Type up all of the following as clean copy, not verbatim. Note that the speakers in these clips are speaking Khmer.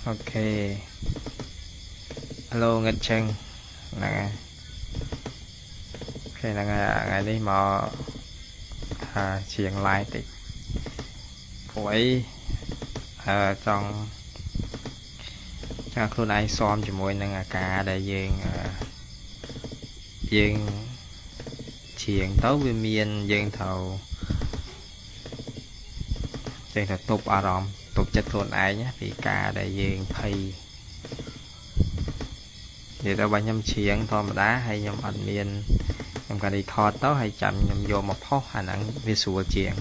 ok hello Ngân Trân là khi là ngày đi mà chuyện lại thì với trongខ្លួនឯងស៊ាំជាមួយនឹងអាការដែលយើងជាងទៅវាមានយើងត្រូវទប់អារម្មណ៍ទប់ចិត្តខ្លួនឯងពីការដែលយើងភ័យនិយាយទៅបើខ្ញុំជាងធម្មតាហើយខ្ញុំអត់មានខ្ញុំក៏ record ទៅហើយចាំខ្ញុំយកមកផុសអាហ្នឹងវាស្រួលជាង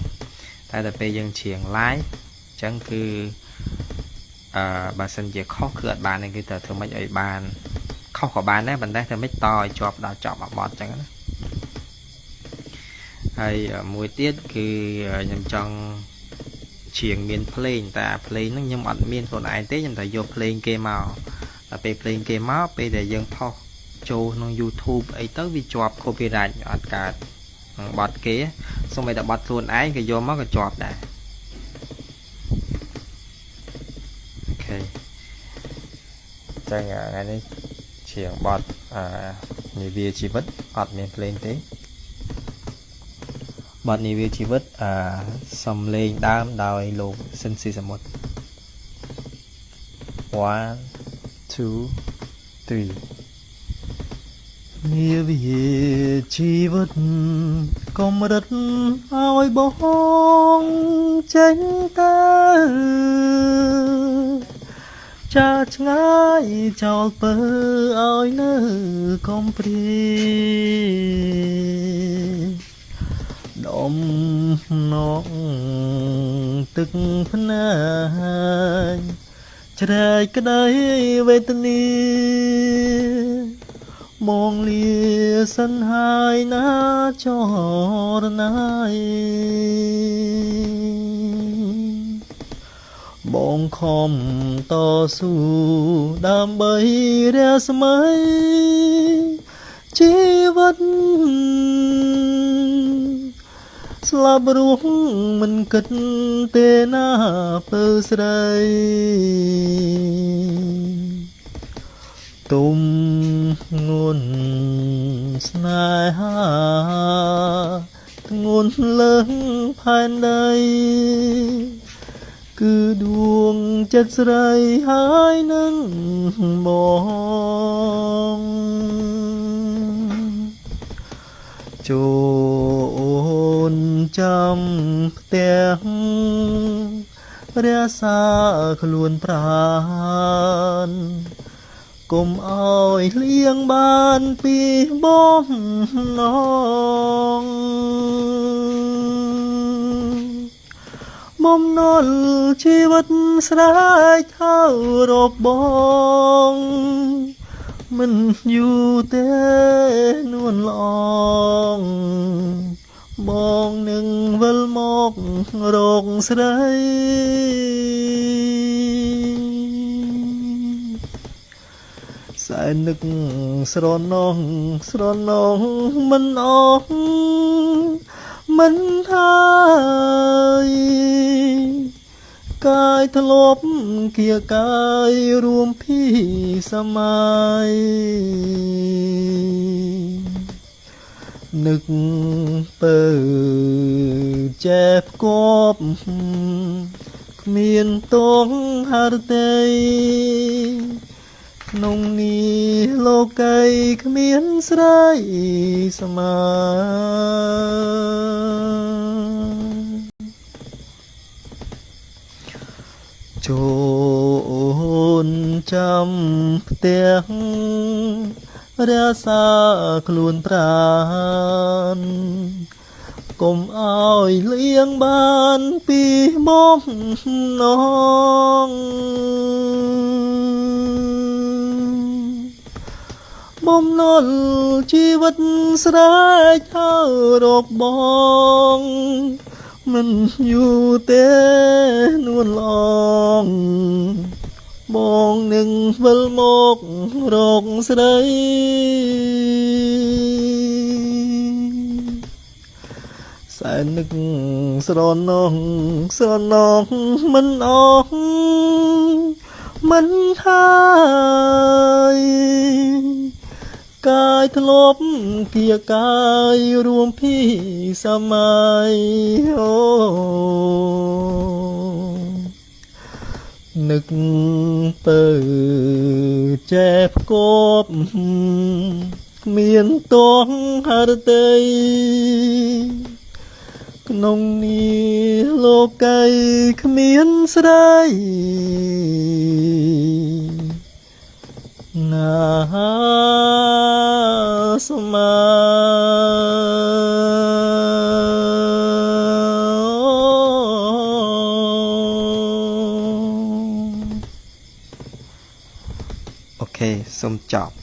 តែដល់ពេលយើងជាង live អញ្ចឹងគឺបើសិនជាខុសគឺអត់បានទេគឺតែធ្វើម៉េចឲ្យបានខុសក៏បានដែរប៉ុន្តែធ្វើម៉េចតឲ្យជាប់ដល់ចប់អាបត់អញ្ចឹងណាហើយមួយទៀតគឺខ្ញុំចង់ជាងមានភ្លេងតែភ្លេងហ្នឹងខ្ញុំអត់មានខ្លួនឯងទេខ្ញុំតែយកភ្លេងគេមកតែពេលភ្លេងគេមកពេលដែលយើងផុសចូលក្នុង YouTube អីទៅវាជាប់ copyright អត់កើតបត់គេសូម្បីតែបត់ខ្លួនឯងក៏យកមកក៏ជាប់ដែរអូខេចឹងថ្ងៃនេះជាងបត់នាវាជីវិតអត់មានភ្លេងទេបទនាវាជីវិតសំឡេងដើមដោយលោកស៊ិនស៊ីសមុទ្រ 1 2 3 នាវាជីវិតកម្រិតឲ្យបងចេញតើចាឆ្ងាយចោលពើឲ្យនៅកំព្រាដុំណងទឹកភ្នែកជ្រែកក្ដីវេទនាមងលាសិនហើយណាចរណាយបងខំតស៊ូដើម្បីរាស្មីជីវិតស្លាប់រស់មិនគិតទេណាពើស្រីទុំងួនស្នេហាធ្ងន់លើងផែនដីគឺដួងចិត្តស្រីហើយនឹងបងចូលចាំផ្ទះរក្សាខ្លួនប្រាណកុំអោយលៀងបានពីបំណងបំណុលជីវិតស្រែកហៅរកបងមិនយូរទេនួនល្អងបងនឹងវិលមករកស្រីសែននឹកស្រណងមិនអស់មិនហើយកាយធ្លាប់គៀកាយរួមភីសម័យនឹកពើចែបគប់គ្មានទងហរតីក្នុងនេះលោកីគ្មានស្រីស្មើចូលចាំផ្ទះរក្សាខ្លួនប្រាណកុំអោយលៀងបានពីបំណងបំណុលជីវិតស្រែកហៅរកបងមិនយូរទេនួនឡងបងនឹងវិលមករកស្រីសែននឹកស្រណងមិនអស់ មិនហើយកាយធ្លាប់គៀកាយរួមពីសម័យអូនឹកពើចែផ្គប់គ្មានទោះហរតីក្នុងនេះលោកីគ្មានស្រីណាស្មើអូខេសូមចប់